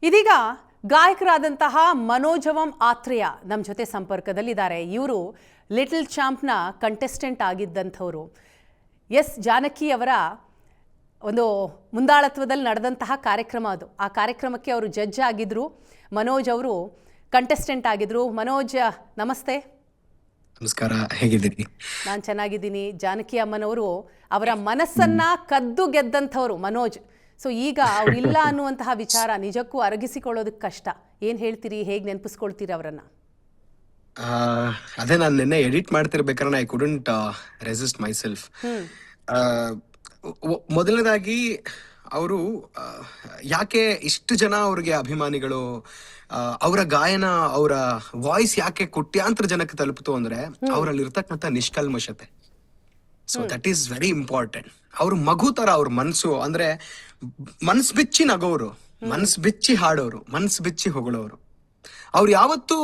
ಇದೀಗ ಗಾಯಕರಾದಂತಹ ಮನೋಜವಂ ಆತ್ರೇಯ ನಮ್ಮ ಜೊತೆ ಸಂಪರ್ಕದಲ್ಲಿದ್ದಾರೆ. ಇವರು ಲಿಟಲ್ ಚಾಂಪ್ನ ಕಂಟೆಸ್ಟೆಂಟ್ ಆಗಿದ್ದಂಥವರು. ಎಸ್ ಜಾನಕಿ ಅವರ ಒಂದು ಮುಂದಾಳತ್ವದಲ್ಲಿ ನಡೆದಂತಹ ಕಾರ್ಯಕ್ರಮ ಅದು. ಆ ಕಾರ್ಯಕ್ರಮಕ್ಕೆ ಅವರು ಜಡ್ಜ್ ಆಗಿದ್ರು. ಮನೋಜ್ ಅವರು ಕಂಟೆಸ್ಟೆಂಟ್ ಆಗಿದ್ರು. ಮನೋಜ್ ನಮಸ್ತೆ. ನಮಸ್ಕಾರ, ಹೇಗಿದ್ದೀರಿ? ನಾನು ಚೆನ್ನಾಗಿದ್ದೀನಿ. ಜಾನಕಿ ಅಮ್ಮನವರು ಅವರ ಮನಸ್ಸನ್ನ ಕದ್ದು ಗೆದ್ದಂಥವ್ರು ಮನೋಜ್. ಸೊ ಈಗ ಅವರಿಲ್ಲ ಅನ್ನುವಂತಹ ವಿಚಾರ ನಿಜಕ್ಕೂ ಅರಗಿಸಿಕೊಳ್ಳೋದಕ್ಕೆ ಕಷ್ಟ. ಏನು ಹೇಳ್ತೀರಿ, ಹೇಗೆ ನೆನಪಿಸ್ಕೊಳ್ತೀರಿ ಅವರನ್ನ? ಅದೇ ನಾನು ನಿನ್ನೆ ಎಡಿಟ್ ಮಾಡ್ತಿರ್ಬೇಕಾದ್ರೆ I couldn't resist myself. ಮೊದಲನೇದಾಗಿ ಅವರು ಯಾಕೆ ಇಷ್ಟು ಜನ ಅವ್ರಿಗೆ ಅಭಿಮಾನಿಗಳು, ಅವರ ಗಾಯನ, ಅವರ ವಾಯ್ಸ್ ಯಾಕೆ ಕೋಟ್ಯಾಂತರ ಜನಕ್ಕೆ ತಲುಪಿತು ಅಂದ್ರೆ ಅವರಲ್ಲಿ ಇರ್ತಕ್ಕಂಥ ನಿಷ್ಕಲ್ಮಶತೆ. So that is very important. ಅವ್ರ ಮಗು ತರ ಅವ್ರ ಮನ್ಸು, ಅಂದ್ರೆ ಮನ್ಸ್ ಬಿಚ್ಚಿ ನಗೋರು, ಮನ್ಸ್ ಬಿಚ್ಚಿ ಹಾಡೋರು, ಮನ್ಸ್ ಬಿಚ್ಚಿ ಹೊಗಳೋರು. ಅವ್ರು ಯಾವತ್ತೂ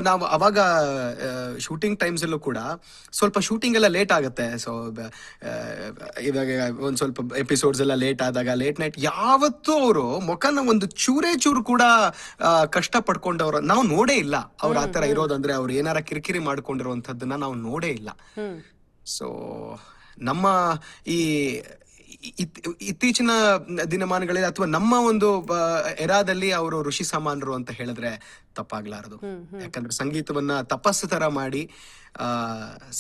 ನಾವು ಅವಾಗ ಶೂಟಿಂಗ್ ಟೈಮ್ಸ್ ಅಲ್ಲೂ ಕೂಡ ಸ್ವಲ್ಪ ಶೂಟಿಂಗ್ ಎಲ್ಲ ಲೇಟ್ ಆಗುತ್ತೆ. ಸೊ ಇವಾಗ ಒಂದ್ ಸ್ವಲ್ಪ ಎಪಿಸೋಡ್ಸ್ ಎಲ್ಲ ಲೇಟ್ ಆದಾಗ, ಲೇಟ್ ನೈಟ್, ಯಾವತ್ತೂ ಅವರು ಮುಖನ ಒಂದು ಚೂರು ಕೂಡ ಕಷ್ಟ ಪಡ್ಕೊಂಡವ್ರ ನಾವು ನೋಡೇ ಇಲ್ಲ. ಅವ್ರ ಆತರ ಇರೋದಂದ್ರೆ ಅವ್ರು ಏನಾರ ಕಿರಿಕಿರಿ ಮಾಡ್ಕೊಂಡಿರುವಂತದ್ದನ್ನ ನಾವು ನೋಡೇ ಇಲ್ಲ. ಸೊ ನಮ್ಮ ಈ ಇತ್ತೀಚಿನ ದಿನಮಾನಗಳಲ್ಲಿ ಅಥವಾ ನಮ್ಮ ಒಂದು ಎರಾದಲ್ಲಿ ಅವರು ಋಷಿ ಸಮಾನರು ಅಂತ ಹೇಳಿದ್ರೆ ತಪ್ಪಾಗ್ಲಾರದು. ಯಾಕಂದ್ರೆ ಸಂಗೀತವನ್ನ ತಪಸ್ಸು ತರ ಮಾಡಿ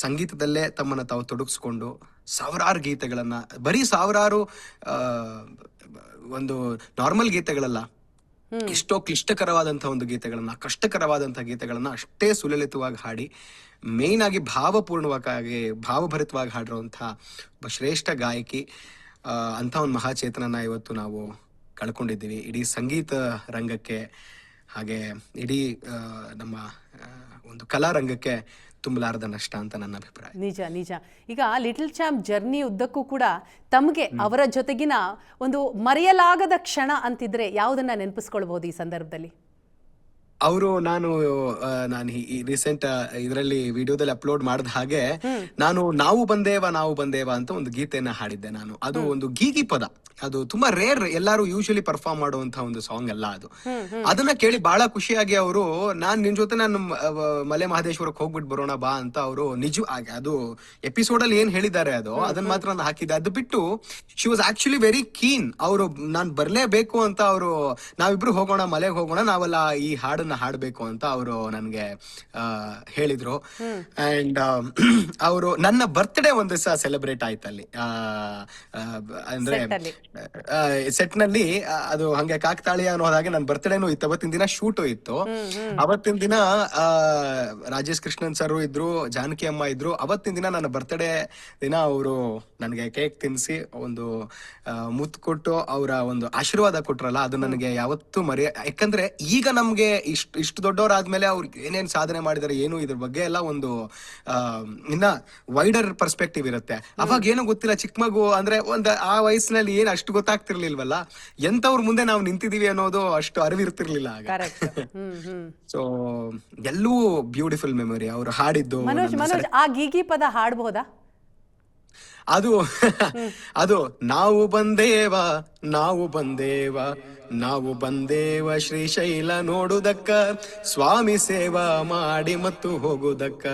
ಸಂಗೀತದಲ್ಲೇ ತಮ್ಮನ್ನ ತಾವು ತೊಡಗಿಸ್ಕೊಂಡು ಸಾವಿರಾರು ಗೀತೆಗಳನ್ನ, ಬರೀ ಸಾವಿರಾರು ಒಂದು ನಾರ್ಮಲ್ ಗೀತೆಗಳಲ್ಲ, ಎಷ್ಟೋ ಕ್ಲಿಷ್ಟಕರವಾದಂತಹ ಒಂದು ಗೀತೆಗಳನ್ನ, ಕಷ್ಟಕರವಾದಂತಹ ಗೀತೆಗಳನ್ನ ಅಷ್ಟೇ ಸುಲಲಿತವಾಗಿ ಹಾಡಿ, ಮೇನ್ ಆಗಿ ಭಾವಭರಿತವಾಗಿ ಹಾಡಿರುವಂತಹ ಒಬ್ಬ ಶ್ರೇಷ್ಠ ಗಾಯಕಿ, ಅಂತ ಒಂದು ಮಹಾಚೇತನನ ಇವತ್ತು ನಾವು ಕಳ್ಕೊಂಡಿದ್ದೀವಿ. ಇಡೀ ಸಂಗೀತ ರಂಗಕ್ಕೆ, ಹಾಗೆ ಇಡೀ ನಮ್ಮ ಒಂದು ಕಲಾ ರಂಗಕ್ಕೆ ತುಂಬಲಾರದ ನಷ್ಟ ಅಂತ ನನ್ನ ಅಭಿಪ್ರಾಯ. ನಿಜ ನಿಜ. ಈಗ ಲಿಟಲ್ ಚಾಂಪ್ ಜರ್ನಿ ಉದ್ದಕ್ಕೂ ಕೂಡ ತಮಗೆ ಅವರ ಜೊತೆಗಿನ ಒಂದು ಮರೆಯಲಾಗದ ಕ್ಷಣ ಅಂತಿದ್ರೆ ಯಾವುದನ್ನ ನೆನಪಿಸ್ಕೊಳ್ಬಹುದು ಈ ಸಂದರ್ಭದಲ್ಲಿ? ಅವರು ನಾನು ಈ ರೀಸೆಂಟ್ ಇದರಲ್ಲಿ ವಿಡಿಯೋದಲ್ಲಿ ಅಪ್ಲೋಡ್ ಮಾಡಿದ ಹಾಗೆ ನಾವು ಬಂದೇವ ಅಂತ ಒಂದು ಗೀತೆಯನ್ನ ಹಾಡಿದ್ದೆ ನಾನು. ಅದು ಒಂದು ಗೀಗಿ ಪದ, ಅದು ತುಂಬಾ ರೇರ್, ಎಲ್ಲಾರು ಯೂಶಲಿ ಪರ್ಫಾರ್ಮ್ ಮಾಡುವಂತ ಒಂದು ಸಾಂಗ್ ಅಲ್ಲ ಅದು. ಅದನ್ನ ಕೇಳಿ ಬಹಳ ಖುಷಿಯಾಗಿ ಅವರು, ನಿನ್ ಜೊತೆ ನಾನು ಮಲೆ ಮಹದೇಶ್ವರಕ್ಕೆ ಹೋಗ್ಬಿಟ್ಟು ಬರೋಣ ಬಾ ಅಂತ ಅವರು ನಿಜ ಅದು ಎಪಿಸೋಡ್ ಅಲ್ಲಿ ಏನ್ ಹೇಳಿದ್ದಾರೆ ಅದನ್ನ ಮಾತ್ರ ನಾನು ಹಾಕಿದ್ದೆ. ಅದು ಬಿಟ್ಟು she was actually very keen. ಅವರು ನಾನ್ ಬರ್ಲೇಬೇಕು ಅಂತ, ಅವರು ನಾವಿಬ್ರು ಹೋಗೋಣ, ಮಲೆಗೆ ಹೋಗೋಣ, ನಾವೆಲ್ಲ ಈ ಹಾಡನ್ನ ಹಾಡ್ಬೇಕು ಅಂತ ಅವರು ನನ್ಗೆ ಹೇಳಿದ್ರು. ಅಂಡ್ ಅವರು ನನ್ನ ಬರ್ತ್ಡೇ ಒಂದ್ ದಿವಸ ಸೆಲೆಬ್ರೇಟ್ ಆಯ್ತಲ್ಲಿ, ಅಂದ್ರೆ ಸೆಟ್ ನಲ್ಲಿ. ಅದು ಹಂಗೆ ಕಾಕ್ತಾಳೀಯ ಅನ್ನೋ ಹಾಗೆ ನನ್ನ ಬರ್ತ್ಡೇನು ಇತ್ತು. ಅವತ್ತಿನ ದಿನ ಶೂಟು ಇತ್ತು. ಅವತ್ತಿನ ದಿನ ರಾಜೇಶ್ ಕೃಷ್ಣನ್ ಸರ್ ಇದ್ರು, ಜಾನಕಿ ಅಮ್ಮ ಇದ್ರು. ಅವತ್ತಿನ ದಿನ ನನ್ನ ಬರ್ತ್ಡೇ ದಿನ ಅವರು ನನಗೆ ಕೇಕ್ ತಿನ್ಸಿ ಒಂದು ಮುತ್ತು ಕೊಟ್ಟು ಅವರ ಒಂದು ಆಶೀರ್ವಾದ ಕೊಟ್ರಲ್ಲ, ಅದು ನನಗೆ ಯಾವತ್ತೂ ಯಾಕಂದ್ರೆ ಈಗ ನಮ್ಗೆ ಇಷ್ಟು ದೊಡ್ಡವರಾದ್ಮೇಲೆ ಅವ್ರು ಏನೇನ್ ಸಾಧನೆ ಮಾಡಿದಾರೆ ಏನು ಇದ್ರ ಬಗ್ಗೆ ಎಲ್ಲ ಒಂದು ಇನ್ನ ವೈಡರ್ ಪರ್ಸ್ಪೆಕ್ಟಿವ್ ಇರುತ್ತೆ. ಅವಾಗ ಏನೋ ಗೊತ್ತಿಲ್ಲ, ಚಿಕ್ಕ ಮಗು ಅಂದ್ರೆ ಆ ವಯಸ್ಸಿನಲ್ಲಿ ಏನ್ ಅಷ್ಟು ಗೊತ್ತಾಗ್ತಿರ್ಲಿಲ್ವಲ್ಲ, ಎಂತವ್ರ ಮುಂದೆ ನಾವು ನಿಂತಿದೀವಿ ಅನ್ನೋದು ಅಷ್ಟು ಅರಿವಿರ್ತಿರ್ಲಿಲ್ಲ ಆಗ. ಸೊ ಎಲ್ಲೂ ಬ್ಯೂಟಿಫುಲ್ ಮೆಮೊರಿ. ಅವ್ರು ಹಾಡಿದ್ದು. ಮನೋಜ್, ಆ ಗೀಗಿ ಪದ ಹಾಡಬಹುದಾ? ಅದು ನಾವು ಬಂದೇವ ಶ್ರೀಶೈಲ ನೋಡುದಕ್ಕ, ಸ್ವಾಮಿ ಸೇವಾ ಮಾಡಿ ಮತ್ತು ಹೋಗುದಕ್ಕ,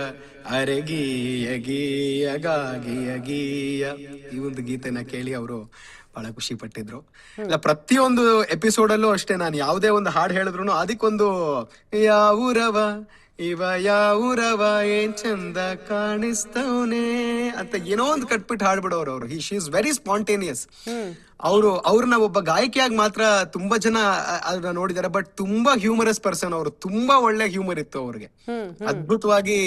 ಅರೆಗೀಯ ಗೀಯ ಗಾಗಿಯ ಗೀಯ. ಈ ಒಂದು ಗೀತೆನ ಕೇಳಿ ಅವರು ಬಹಳ ಖುಷಿ ಪಟ್ಟಿದ್ರು. ಇಲ್ಲ, ಪ್ರತಿಯೊಂದು ಎಪಿಸೋಡ್ ಅಲ್ಲೂ ಅಷ್ಟೇ, ನಾನು ಯಾವುದೇ ಒಂದು ಹಾಡು ಹೇಳಿದ್ರು ಅದಕ್ಕೊಂದು ಯಾವೂರವ ಇವ ಯಾವೂರವ ಏನ್ ಚಂದ ಕಾಣಿಸ್ತವನೆ ಅಂತ ಏನೋ ಒಂದು ಕಟ್ಬಿಟ್ಟು ಹಾಡ್ಬಿಡೋರು ಅವರು. She is very spontaneous. ಅವ್ರನ್ನ ಒಬ್ಬ ಗಾಯಕಿಯಾಗಿ ಮಾತ್ರ ತುಂಬಾ ಜನ ಅದನ್ನ ನೋಡಿದ್ದಾರೆ, ಬಟ್ ತುಂಬಾ ಹ್ಯೂಮರಸ್ ಪರ್ಸನ್ ಅವರು. ತುಂಬಾ ಒಳ್ಳೆ ಹ್ಯೂಮರ್ ಇತ್ತು ಅವ್ರಿಗೆ. ಅದ್ಭುತವಾಗಿ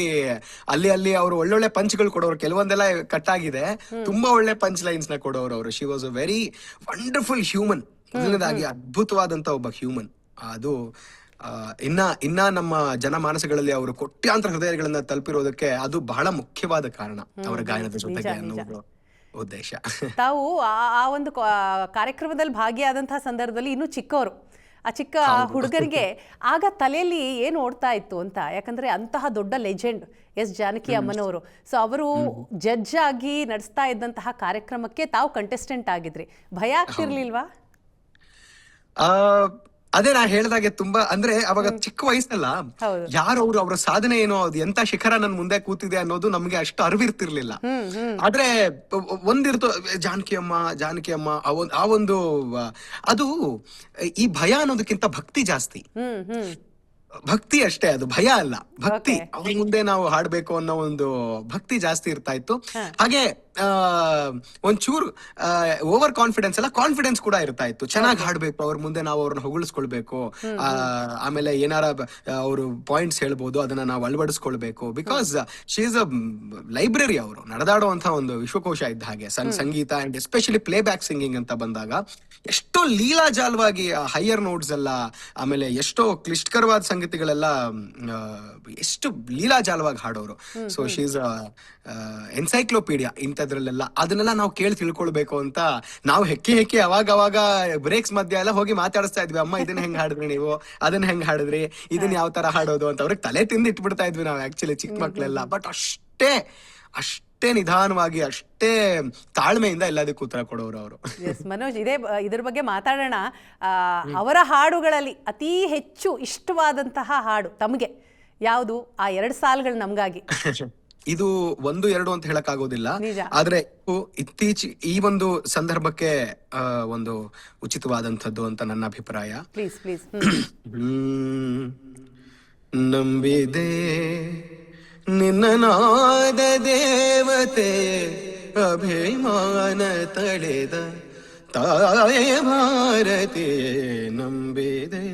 ಅಲ್ಲಿ ಅವರು ಒಳ್ಳೊಳ್ಳೆ ಪಂಚ್ಗಳು ಕೊಡೋರು. ಕೆಲವೊಂದೆಲ್ಲ ಕಟ್ ಆಗಿದೆ, ತುಂಬಾ ಒಳ್ಳೆ ಪಂಚ್ ಲೈನ್ಸ್ ನ ಕೊಡೋರು ಅವರು. She was a very wonderful human. ಮೊದಲನೇದಾಗಿ ಅದ್ಭುತವಾದಂತ ಒಬ್ಬ ಹ್ಯೂಮನ್. ಅದು ಇನ್ನ ನಮ್ಮ ಜನಮಾನಸಗಳಲ್ಲಿ ಅವರು ಕೋಟ್ಯಾಂತರ ಹೃದಯಗಳನ್ನ ತಲುಪಿರೋದಕ್ಕೆ ಅದು ಬಹಳ ಮುಖ್ಯವಾದ ಕಾರಣ, ಅವರ ಗಾಯನದ ಜೊತೆಗೆ ಅನ್ನೋದು ಉದ್ದೇಶ. ತಾವು ಆ ಒಂದು ಕಾರ್ಯಕ್ರಮದಲ್ಲಿ ಭಾಗಿಯಾದಂತಹ ಸಂದರ್ಭದಲ್ಲಿ ಇನ್ನೂ ಚಿಕ್ಕವರು, ಆ ಚಿಕ್ಕ ಹುಡುಗರಿಗೆ ಆಗ ತಲೆಯಲ್ಲಿ ಏನು ಓಡ್ತಾ ಇತ್ತು ಅಂತ? ಯಾಕಂದ್ರೆ ಅಂತಹ ದೊಡ್ಡ ಲೆಜೆಂಡ್ ಎಸ್ ಜಾನಕಿ ಅಮ್ಮನವರು. ಸೊ ಅವರು ಜಡ್ಜ್ ಆಗಿ ನಡೆಸ್ತಾ ಇದ್ದಂತಹ ಕಾರ್ಯಕ್ರಮಕ್ಕೆ ತಾವು ಕಂಟೆಸ್ಟೆಂಟ್ ಆಗಿದ್ರಿ. ಭಯ ಆಗ್ತಿರ್ಲಿಲ್ವಾ? ಅದೇ ನಾ ಹೇಳ್ದಾಗೆ ತುಂಬಾ ಅಂದ್ರೆ ಅವಾಗ ಚಿಕ್ಕ ವಯಸ್ಸಲ್ಲ ಹೌದು. ಯಾರು ಅವ್ರ ಸಾಧನೆ ಏನೋ ಅದು ಎಂತ ಶಿಖರ ನನ್ ಮುಂದೆ ಕೂತಿದೆ ಅನ್ನೋದು ನಮ್ಗೆ ಅಷ್ಟು ಅರಿವಿರ್ತಿರ್ಲಿಲ್ಲ. ಆದ್ರೆ ಒಂದಿರ್ತು ಜಾನಕಿ ಅಮ್ಮ ಆ ಒಂದು ಅದು ಈ ಭಯ ಅನ್ನೋದಕ್ಕಿಂತ ಭಕ್ತಿ ಜಾಸ್ತಿ. ಭಕ್ತಿ ಅಷ್ಟೇ, ಅದು ಭಯ ಅಲ್ಲ, ಭಕ್ತಿ. ಅವ್ರ ಮುಂದೆ ನಾವು ಹಾಡ್ಬೇಕು ಅನ್ನೋ ಒಂದು ಭಕ್ತಿ ಜಾಸ್ತಿ ಇರ್ತಾ ಇತ್ತು. ಹಾಗೆ ಒಂಚೂರು ಓವರ್ ಕಾನ್ಫಿಡೆನ್ಸ್ ಅಲ್ಲ, ಕಾನ್ಫಿಡೆನ್ಸ್ ಕೂಡ ಇರ್ತಾ ಇತ್ತು. ಚೆನ್ನಾಗಿ ಹಾಡ್ಬೇಕು, ಅವ್ರ ಮುಂದೆ ನಾವು ಅವ್ರನ್ನ ಹೊಗಳಿಸ್ಕೊಳ್ಬೇಕು, ಆಮೇಲೆ ಏನಾರ ಅವರು ಪಾಯಿಂಟ್ಸ್ ಹೇಳ್ಬೋದು, ಅದನ್ನ ನಾವು ಅಳವಡಿಸ್ಕೊಳ್ಬೇಕು. Because she is a library. ಅವರು ನಡೆದಾಡುವಂತ ಒಂದು ವಿಶ್ವಕೋಶ ಇದ್ದ ಹಾಗೆ ಸಂಗೀತ and especially playback singing ಅಂತ ಬಂದಾಗ ಎಷ್ಟೋ ಲೀಲಾಜಾಲವಾಗಿ ಹೈಯರ್ ನೋಟ್ಸ್ ಎಲ್ಲ, ಆಮೇಲೆ ಎಷ್ಟೋ ಕ್ಲಿಷ್ಟಕರವಾದ ಸಂಗತಿಗಳೆಲ್ಲ ಎಷ್ಟು ಲೀಲಾಜಾಲವಾಗಿ ಹಾಡೋರು. ಸೊ ಶಿ ಇಸ್ ಎನ್ಸೈಕ್ಲೋಪೀಡಿಯಾ ಇಂಥದ್ರಲ್ಲೆಲ್ಲ. ಅದನ್ನೆಲ್ಲ ನಾವು ಕೇಳಿ ತಿಳ್ಕೊಳ್ಬೇಕು ಅಂತ ನಾವು ಹೆಕ್ಕಿ ಅವಾಗ ಬ್ರೇಕ್ಸ್ ಮಧ್ಯ ಎಲ್ಲ ಹೋಗಿ ಮಾತಾಡಿಸ್ತಾ ಇದ್ವಿ. ಅಮ್ಮ ಇದನ್ನ ಹೆಂಗ್ ಹಾಡಿದ್ರಿ ನೀವು, ಅದನ್ನ ಹೆಂಗ್ ಹಾಡಿದ್ರಿ, ಇದನ್ನ ಯಾವ ತರ ಹಾಡೋದು ಅಂತ ಅವ್ರಿಗೆ ತಲೆ ತಿಂದು ಇಟ್ಬಿಡ್ತಾ ಇದ್ವಿ ನಾವು ಆಕ್ಚುಲಿ ಚಿಕ್ಕ ಮಕ್ಳೆಲ್ಲ. ಬಟ್ ಅಷ್ಟೇ ನಿಧಾನವಾಗಿ, ಅಷ್ಟೇ ತಾಳ್ಮೆಯಿಂದ ಎಲ್ಲದಕ್ಕೂ ಉತ್ತರ ಕೊಡೋರು ಅವರು. ಮನೋಜ್, ಇದ್ರ ಬಗ್ಗೆ ಮಾತಾಡೋಣ. ಅವರ ಹಾಡುಗಳಲ್ಲಿ ಅತಿ ಹೆಚ್ಚು ಇಷ್ಟವಾದಂತಹ ಹಾಡು ತಮಗೆ ಯಾವುದು? ಆ 2 ಸಾಲುಗಳು ನಮ್ಗಾಗಿ. ಇದು 1-2 ಅಂತ ಹೇಳಕ್ ಆಗೋದಿಲ್ಲ, ಆದ್ರೆ ಈ ಒಂದು ಸಂದರ್ಭಕ್ಕೆ ಒಂದು ಉಚಿತವಾದಂಥದ್ದು ಅಂತ ನನ್ನ ಅಭಿಪ್ರಾಯ. Please please. ನಂಬಿದೆ ನಿನ್ನ ನಾದ ದೇವತೆ, ಅಭಿಮಾನ ತಳೆದ ತಾಯ ಭಾರತಿ, ನಂಬಿದೆ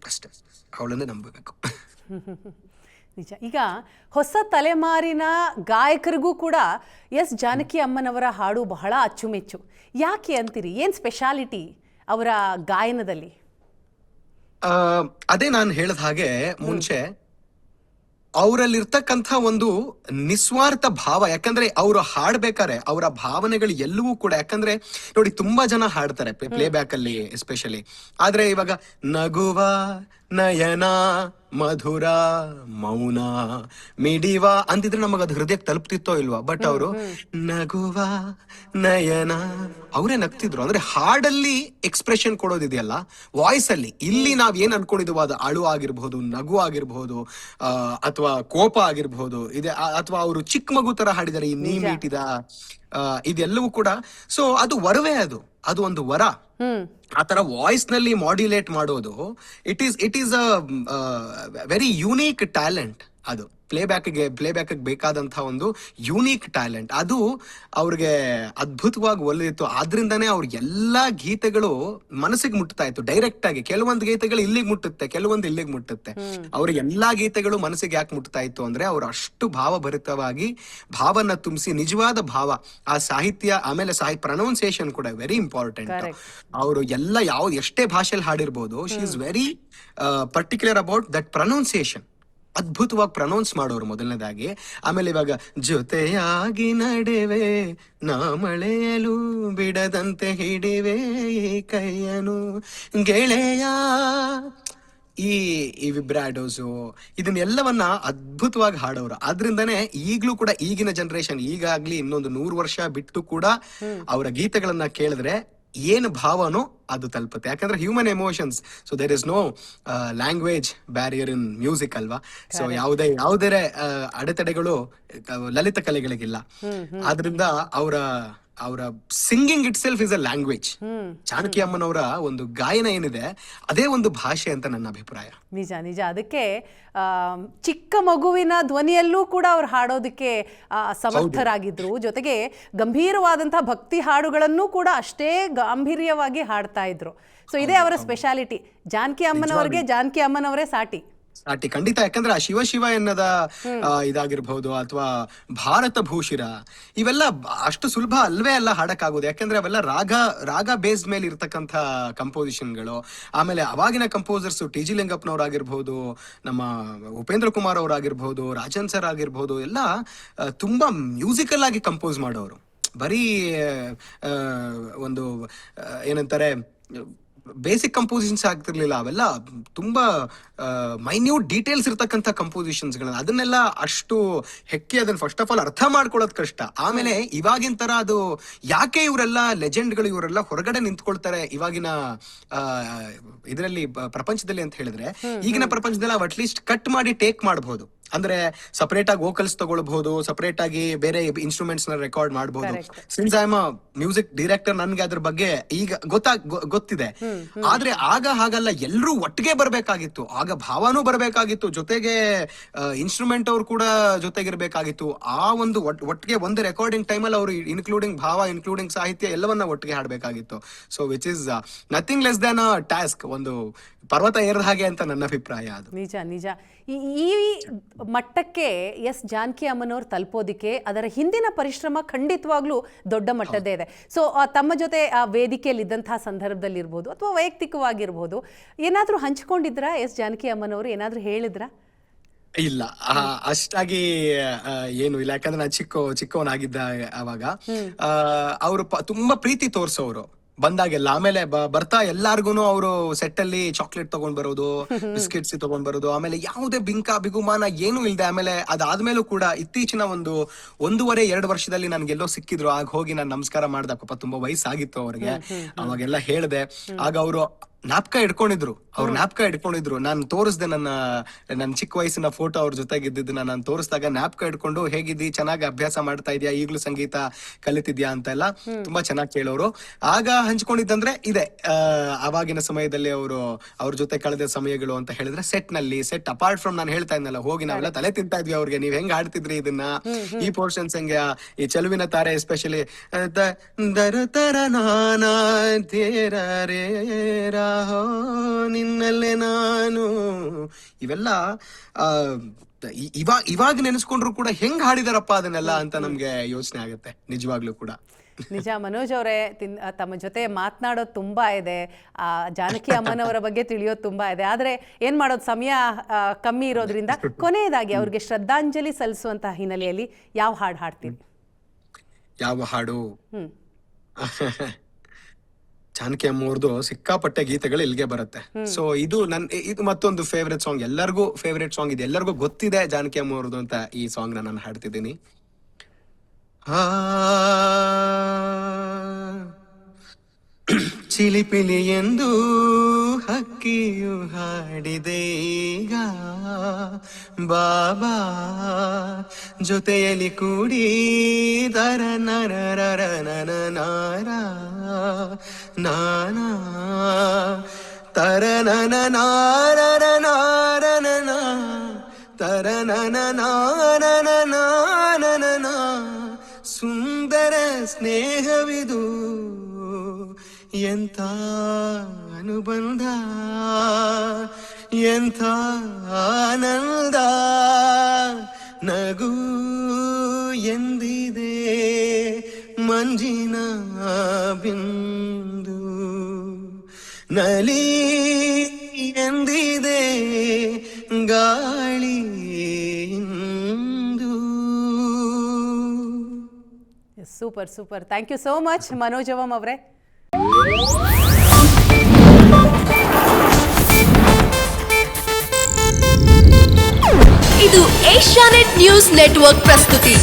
ಅಷ್ಟೇ, ಅವಳನ್ನೇ ನಂಬಬೇಕು. ನಿಜ. ಈಗ ಹೊಸ ತಲೆಮಾರಿನ ಗಾಯಕರಿಗೂ ಕೂಡ ಎಸ್ ಜಾನಕಿ ಅಮ್ಮನವರ ಹಾಡು ಬಹಳ ಅಚ್ಚುಮೆಚ್ಚು. ಯಾಕೆ ಅಂತೀರಿ? ಏನ್ ಸ್ಪೆಷಾಲಿಟಿ ಅವರ ಗಾಯನದಲ್ಲಿ? ಅದೇ ನಾನು ಹೇಳಿದ ಹಾಗೆ ಮುಂಚೆ, ಅವರಲ್ಲಿರ್ತಕ್ಕಂಥ ಒಂದು ನಿಸ್ವಾರ್ಥ ಭಾವ. ಯಾಕಂದ್ರೆ ಅವರು ಹಾಡ್ಬೇಕಾರೆ ಅವರ ಭಾವನೆಗಳು ಎಲ್ಲವೂ ಕೂಡ, ಯಾಕಂದ್ರೆ ನೋಡಿ ತುಂಬಾ ಜನ ಹಾಡ್ತಾರೆ ಪ್ಲೇ ಬ್ಯಾಕ್ ಅಲ್ಲಿ ಎಸ್ಪೆಷಲಿ, ಆದ್ರೆ ಇವಾಗ ನಗುವ ನಯನ ಮಧುರ ಮೌನ ಮಿಡಿವ ಅಂತಿದ್ರೆ ನಮಗದು ಹೃದಯಕ್ಕೆ ತಲುಪ್ತಿತ್ತೋ ಇಲ್ವಾ. ಬಟ್ ಅವರು ನಗುವ ನಯನ, ಅವರೇ ನಗ್ತಿದ್ರು. ಅಂದ್ರೆ ಹಾಡಲ್ಲಿ ಎಕ್ಸ್ಪ್ರೆಷನ್ ಕೊಡೋದಿದೆಯಲ್ಲ, ವಾಯ್ಸ್ ಅಲ್ಲಿ. ಇಲ್ಲಿ ನಾವ್ ಏನ್ ಅನ್ಕೊಂಡಿದ್ವು, ಅದು ಅಳು ಆಗಿರ್ಬಹುದು, ನಗು ಆಗಿರ್ಬಹುದು, ಅಥವಾ ಕೋಪ ಆಗಿರ್ಬಹುದು, ಇದೆ, ಅಥವಾ ಅವರು ಚಿಕ್ಕ ಮಗು ತರ ಹಾಡಿದ್ದಾರೆ, ಈ ನೀ ಮೀಟಿದ, ಇದೆಲ್ಲವೂ ಕೂಡ. ಸೊ ಅದು ವರವೇ, ಅದು ಒಂದು ವರ. ಆ ತರ ವಾಯ್ಸ್ ನಲ್ಲಿ ಮಾಡ್ಯುಲೇಟ್ ಮಾಡೋದು, it is a very unique talent. ಅದು ಪ್ಲೇ ಬ್ಯಾಕ್ ಬೇಕಾದಂತಹ ಒಂದು ಯೂನಿಕ್ ಟ್ಯಾಲೆಂಟ್. ಅದು ಅವ್ರಿಗೆ ಅದ್ಭುತವಾಗಿ ಒಲಿದಿತ್ತು. ಆದ್ರಿಂದಾನೇ ಅವ್ರ ಎಲ್ಲಾ ಗೀತೆಗಳು ಮನಸ್ಸಿಗೆ ಮುಟ್ತಾ ಇತ್ತು ಡೈರೆಕ್ಟ್ ಆಗಿ. ಕೆಲವೊಂದು ಗೀತೆಗಳು ಇಲ್ಲಿಗೆ ಮುಟ್ಟುತ್ತೆ, ಕೆಲವೊಂದು ಇಲ್ಲಿಗೆ ಮುಟ್ಟುತ್ತೆ. ಅವ್ರ ಎಲ್ಲಾ ಗೀತೆಗಳು ಮನಸ್ಸಿಗೆ ಯಾಕೆ ಮುಟ್ತಾ ಇತ್ತು ಅಂದ್ರೆ, ಅವ್ರು ಅಷ್ಟು ಭಾವಭರಿತವಾಗಿ ಭಾವನ ತುಂಬಿಸಿ, ನಿಜವಾದ ಭಾವ, ಆ ಸಾಹಿತ್ಯ, ಆಮೇಲೆ ಪ್ರೊನೌನ್ಸಿಯೇಷನ್ ಕೂಡ ವೆರಿ ಇಂಪಾರ್ಟೆಂಟ್. ಅವರು ಎಲ್ಲ ಎಷ್ಟೇ ಭಾಷೆಯಲ್ಲಿ ಹಾಡಿರ್ಬೋದು, she is very particular about that pronunciation. ಅದ್ಭುತವಾಗಿ ಪ್ರೊನೌನ್ಸ್ ಮಾಡೋರು ಮೊದಲನೇದಾಗಿ. ಆಮೇಲೆ ಇವಾಗ ಜೊತೆಯಾಗಿ ನಡೆವೆ ನಾ ಮಳೆಯಲು ಬಿಡದಂತೆ ಹಿಡಿವೆ ಕೈಯನು ಗೆಳೆಯ, ಈ ವಿಬ್ರಾಡೋಸು, ಇದನ್ನೆಲ್ಲವನ್ನ ಅದ್ಭುತವಾಗಿ ಹಾಡೋರು. ಆದ್ರಿಂದಾನೇ ಈಗ್ಲೂ ಕೂಡ ಈಗಿನ ಜನರೇಷನ್, ಈಗಾಗ್ಲಿ ಇನ್ನೊಂದು 100 ವರ್ಷ ಬಿಟ್ಟು ಕೂಡ ಅವರ ಗೀತೆಗಳನ್ನ ಕೇಳಿದ್ರೆ ಏನು ಭಾವನೋ ಅದು ತಲುಪುತ್ತೆ. ಯಾಕಂದ್ರೆ human emotions, so there is no language barrier in music ಅಲ್ವಾ. ಸೊ ಯಾವುದೇ ಅಡೆತಡೆಗಳು ಲಲಿತ ಕಲೆಗಳಿಗಿಲ್ಲ. ಆದ್ರಿಂದ ಅವರ singing itself is a language. Janaki ಅಮ್ಮನವರ ಒಂದು ಗಾಯನ ಏನಿದೆ, ಅದೇ ಒಂದು ಭಾಷೆ ಅಂತ ನನ್ನ ಅಭಿಪ್ರಾಯ. ನಿಜ ನಿಜ. ಅದಕ್ಕೆ ಚಿಕ್ಕ ಮಗುವಿನ ಧ್ವನಿಯಲ್ಲೂ ಕೂಡ ಅವ್ರು ಹಾಡೋದಕ್ಕೆ ಸಮರ್ಥರಾಗಿದ್ರು. ಜೊತೆಗೆ ಗಂಭೀರವಾದಂತಹ ಭಕ್ತಿ ಹಾಡುಗಳನ್ನು ಕೂಡ ಅಷ್ಟೇ ಗಾಂಭೀರ್ಯವಾಗಿ ಹಾಡ್ತಾ ಇದ್ರು. ಸೊ ಇದೇ ಅವರ ಸ್ಪೆಷಾಲಿಟಿ. ಜಾನಕಿ ಅಮ್ಮನವರಿಗೆ ಜಾನಕಿ ಅಮ್ಮನವರೇ ಸಾಟಿ. ಖಂಡಿತ. ಯಾಕಂದ್ರೆ ಆ ಶಿವ ಎನ್ನದ ಇದಾಗಿರ್ಬಹುದು, ಅಥವಾ ಭಾರತ ಭೂಷಿರ, ಇವೆಲ್ಲ ಅಷ್ಟು ಸುಲಭ ಅಲ್ವೇ ಅಲ್ಲ ಹಾಡಕ್ಕಾಗೋದು. ಯಾಕಂದ್ರೆ ಅವೆಲ್ಲ ರಾಗ ಬೇಸ್ಡ್ ಮೇಲೆ ಇರ್ತಕ್ಕಂಥ ಕಂಪೋಸಿಷನ್ಗಳು. ಆಮೇಲೆ ಅವಾಗಿನ ಕಂಪೋಸರ್ಸ್ ಟಿ.ಜಿ. ಲಿಂಗಪ್ಪನವರಾಗಿರ್ಬಹುದು, ನಮ್ಮ ಉಪೇಂದ್ರ ಕುಮಾರ್ ಅವರಾಗಿರ್ಬಹುದು, ರಾಜನ್ ಸರ್ ಆಗಿರ್ಬಹುದು, ಎಲ್ಲ ತುಂಬಾ ಮ್ಯೂಸಿಕಲ್ ಆಗಿ ಕಂಪೋಸ್ ಮಾಡೋರು. ಬರೀ ಒಂದು ಏನಂತಾರೆ ಬೇಸಿಕ್ ಕಂಪೋಸಿಷನ್ಸ್ ಆಗ್ತಿರ್ಲಿಲ್ಲ, ಅವೆಲ್ಲ ತುಂಬಾ ಮೈನ್ಯೂಟ್ ಡೀಟೇಲ್ಸ್ ಇರ್ತಕ್ಕಂಥ ಕಂಪೋಸಿಷನ್ಸ್ ಗಳನ್ನ, ಅದನ್ನೆಲ್ಲ ಅಷ್ಟು ಹೆಕ್ಕಿ ಅದನ್ನ ಫಸ್ಟ್ ಆಫ್ ಆಲ್ ಅರ್ಥ ಮಾಡ್ಕೊಳ್ಳೋದು ಕಷ್ಟ. ಆಮೇಲೆ ಇವಾಗಿನ ತರ ಅದು ಯಾಕೆ ಇವರೆಲ್ಲ ಲೆಜೆಂಡ್ಗಳು ಇವರೆಲ್ಲ ಹೊರಗಡೆ ನಿಂತ್ಕೊಳ್ತಾರೆ ಇವಾಗಿನ ಇದರಲ್ಲಿ ಪ್ರಪಂಚದಲ್ಲಿ ಅಂತ ಹೇಳಿದ್ರೆ, ಈಗಿನ ಪ್ರಪಂಚದಲ್ಲಿ ಅಟ್ಲೀಸ್ಟ್ ಕಟ್ ಮಾಡಿ ಟೇಕ್ ಮಾಡಬಹುದು. ಅಂದ್ರೆ ಸಪರೇಟ್ ಆಗಿ ವೋಕಲ್ಸ್ ತಗೊಳ್ಬಹುದು, ಸಪರೇಟ್ ಆಗಿ ಬೇರೆ ಇನ್ಸ್ಟ್ರೂಮೆಂಟ್ಸ್ ನ ರೆಕಾರ್ಡ್ ಮಾಡಬಹುದು. Since I am a music director, ನನ್ಗೆ ಅದ್ರ ಬಗ್ಗೆ ಈಗ ಗೊತ್ತಿದೆ. ಆದ್ರೆ ಆಗ ಹಾಗಲ್ಲ, ಎಲ್ರೂ ಒಟ್ಟಿಗೆ ಬರ್ಬೇಕಾಗಿತ್ತು. ಆಗ ಭಾವನೂ ಬರ್ಬೇಕಾಗಿತ್ತು, ಜೊತೆಗೆ ಇನ್ಸ್ಟ್ರೂಮೆಂಟ್ ಅವ್ರು ಕೂಡ ಜೊತೆಗಿರ್ಬೇಕಾಗಿತ್ತು. ಆ ಒಂದು ಒಟ್ಟಿಗೆ ಒಂದು ರೆಕಾರ್ಡಿಂಗ್ ಟೈಮಲ್ಲಿ ಅವರು ಇನ್ಕ್ಲೂಡಿಂಗ್ ಭಾವ, ಇನ್ಕ್ಲೂಡಿಂಗ್ ಸಾಹಿತ್ಯ ಎಲ್ಲವನ್ನ ಒಟ್ಟಿಗೆ ಹಾಡ್ಬೇಕಾಗಿತ್ತು. So which is nothing less than a task, ಒಂದು ಪರ್ವತ ಏರದ ಹಾಗೆ ಅಂತ ನನ್ನ ಅಭಿಪ್ರಾಯ. ಅದು ನಿಜ ನಿಜ. ಈ ಮಟ್ಟಕ್ಕೆ ಎಸ್ ಜಾನಕಿ ಅಮ್ಮನವ್ರು ತಲುಪೋದಿಕ್ಕೆ ಅದರ ಹಿಂದಿನ ಪರಿಶ್ರಮ ಖಂಡಿತವಾಗ್ಲೂ ದೊಡ್ಡ ಮಟ್ಟದ್ದೇ ಇದೆ. ಸೊ ತಮ್ಮ ಜೊತೆ ಆ ವೇದಿಕೆಯಲ್ಲಿ ಇದ್ದಂತಹ ಸಂದರ್ಭದಲ್ಲಿ ಇರ್ಬೋದು ಅಥವಾ ವೈಯಕ್ತಿಕವಾಗಿರ್ಬೋದು, ಏನಾದರೂ ಹಂಚ್ಕೊಂಡಿದ್ರಾ ಎಸ್ ಜಾನಕಿ ಅಮ್ಮನವರು? ಏನಾದರೂ ಹೇಳಿದ್ರಾ? ಇಲ್ಲ, ಅಷ್ಟಾಗಿ ಏನು ಇಲ್ಲ. ಯಾಕಂದ್ರೆ ನಾನು ಚಿಕ್ಕವನಾಗಿದ್ದ ಅವಾಗ ಅವರು ತುಂಬಾ ಪ್ರೀತಿ ತೋರ್ಸೋರು ಬಂದಾಗೆಲ್ಲ. ಆಮೇಲೆ ಬರ್ತಾ ಎಲ್ಲಾರ್ಗುನು ಅವರು ಸೆಟ್ ಅಲ್ಲಿ ಚಾಕ್ಲೇಟ್ ತಗೊಂಡ್ ಬರೋದು, ಬಿಸ್ಕೆಟ್ಸ್ ತಗೊಂಡ್ ಬರೋದು, ಆಮೇಲೆ ಯಾವುದೇ ಬಿಗುಮಾನ ಏನು ಇಲ್ದೆ. ಆಮೇಲೆ ಅದಾದ್ಮೇಲೂ ಕೂಡ ಇತ್ತೀಚಿನ 1.5-2 ವರ್ಷದಲ್ಲಿ ನನ್ಗೆಲ್ಲೋ ಸಿಕ್ಕಿದ್ರು. ಆಗ ಹೋಗಿ ನಾನು ನಮಸ್ಕಾರ ಮಾಡ್ದೆ. ಪಾಪ ತುಂಬಾ ವಯಸ್ಸಾಗಿತ್ತು ಅವ್ರಿಗೆ. ಅವಾಗೆಲ್ಲ ಹೇಳ್ದೆ. ಆಗ ಅವರು ಜ್ಞಾಪಕ ಇಟ್ಕೊಂಡಿದ್ರು. ನಾನು ತೋರಿಸ್ದೆ ನನ್ನ ಚಿಕ್ಕ ವಯಸ್ಸಿನ ಫೋಟೋ ಅವ್ರ ಜೊತೆಗಿದ್ದು ನಾನು ತೋರಿಸಿದಾಗ ಜ್ಞಾಪಕ ಇಟ್ಕೊಂಡು, ಹೇಗಿದ್ದಿ, ಚೆನ್ನಾಗಿ ಅಭ್ಯಾಸ ಮಾಡ್ತಾ ಇದೆಯಾ, ಈಗ್ಲೂ ಸಂಗೀತ ಕಲಿತಿದ್ಯಾ ಅಂತ ಎಲ್ಲ ತುಂಬಾ ಚೆನ್ನಾಗಿ ಕೇಳೋರು. ಆಗ ಹಂಚ್ಕೊಂಡಿದ್ದಂದ್ರೆ ಇದೆ, ಅವಾಗಿನ ಸಮಯದಲ್ಲಿ ಅವ್ರ ಜೊತೆ ಕಳೆದ ಸಮಯಗಳು ಅಂತ ಹೇಳಿದ್ರೆ ಸೆಟ್ ಅಪಾರ್ಟ್ ಫ್ರಮ್ ನಾನು ಹೇಳ್ತಾ ಇದ್ನಲ್ಲ, ಹೋಗಿ ನಾವೆಲ್ಲ ತಲೆ ತಿಂತಾ ಇದ್ವಿ ಅವ್ರಿಗೆ, ನೀವ್ ಹೆಂಗ್ ಆಡ್ತಿದ್ರಿ ಇದನ್ನ, ಈ ಪೋರ್ಷನ್ಸ್ ಹೆಂಗೆ, ಈ ಚೆಲುವಿನ ತಾರೆ ಎಸ್ಪೆಷಲಿ ತರ ನಾನಾ ತೇರೇ ನಿನ್ನಲ್ಲೇ ನಾನು, ಇವೆಲ್ಲ ಇವಾಗ ನೆನೆಸ್ಕೊಂಡ್ರು ಕೂಡ ಹೆಂಗ್ ಹಾಡಿದಾರಪ್ಪ ಅದನ್ನೆಲ್ಲ ಅಂತ ನಮ್ಗೆ ಯೋಚನೆ ಆಗುತ್ತೆ ನಿಜವಾಗ್ಲೂ ಕೂಡ. ನಿಜ. ಮನೋಜ್ ಅವರೇ, ತಮ್ಮ ಜೊತೆ ಮಾತನಾಡೋದು ತುಂಬಾ ಇದೆ, ಜಾನಕಿ ಅಮ್ಮನವರ ಬಗ್ಗೆ ತಿಳಿಯೋದು ತುಂಬಾ ಇದೆ. ಆದ್ರೆ ಏನ್ ಮಾಡೋದು, ಸಮಯ ಕಮ್ಮಿ ಇರೋದ್ರಿಂದ ಕೊನೆಯದಾಗಿ ಅವ್ರಿಗೆ ಶ್ರದ್ಧಾಂಜಲಿ ಸಲ್ಲಿಸುವಂತಹ ಹಿನ್ನೆಲೆಯಲ್ಲಿ ಯಾವ ಹಾಡು ಹಾಡ್ತೀರಿ? ಯಾವ ಹಾಡು? ಜಾನಕಿ ಅಮ್ಮವ್ರದ್ದು ಸಿಕ್ಕಾಪಟ್ಟೆ ಗೀತೆಗಳು ಇಲ್ಲಿಗೆ ಬರುತ್ತೆ. ಸೊ ಇದು ಮತ್ತೊಂದು ಫೇವ್ರೆಟ್ ಸಾಂಗ್, ಎಲ್ಲರಿಗೂ ಫೇವ್ರೆಟ್ ಸಾಂಗ್ ಇದೆ, ಎಲ್ಲರಿಗೂ ಗೊತ್ತಿದೆ ಜಾನಕಿ ಅಮ್ಮವ್ರದ್ದು ಅಂತ. ಈ ಸಾಂಗ್ ನಾನು ಹಾಡ್ತಿದ್ದೀನಿ. ಚಿಲಿಪಿಲಿ ಎಂದು ಹಕ್ಕಿಯು ಹಾಡಿದೆ ಈಗ, ಬಾಬಾ ಜೊತೆಯಲ್ಲಿ ಕೂಡಿ ದರ ನರ ನಾರ ನಾನಾ ತರ ನನ ನಾರ ನಾರನ ತರ ನನ ನಾರನ ನಾನನ. ಸುಂದರ ಸ್ನೇಹವಿದು, ಎಂಥ ಅನುಬಂಧ, ಎಂಥ ಆನಂದ, ನಗು ಎಂದಿದೆ ಮಂಜಿನ ಬಿಂದು, ನಲಿ ಎಂದಿದೆ ಗಾಳಿ ಇಂದು. Super super. Thank you so much Manoj ಅವಂ ಅವರೇ. ಇದು ಏಷ್ಯಾನೆಟ್ ನ್ಯೂಸ್ ನೆಟ್ವರ್ಕ್ ಪ್ರಸ್ತುತಿ.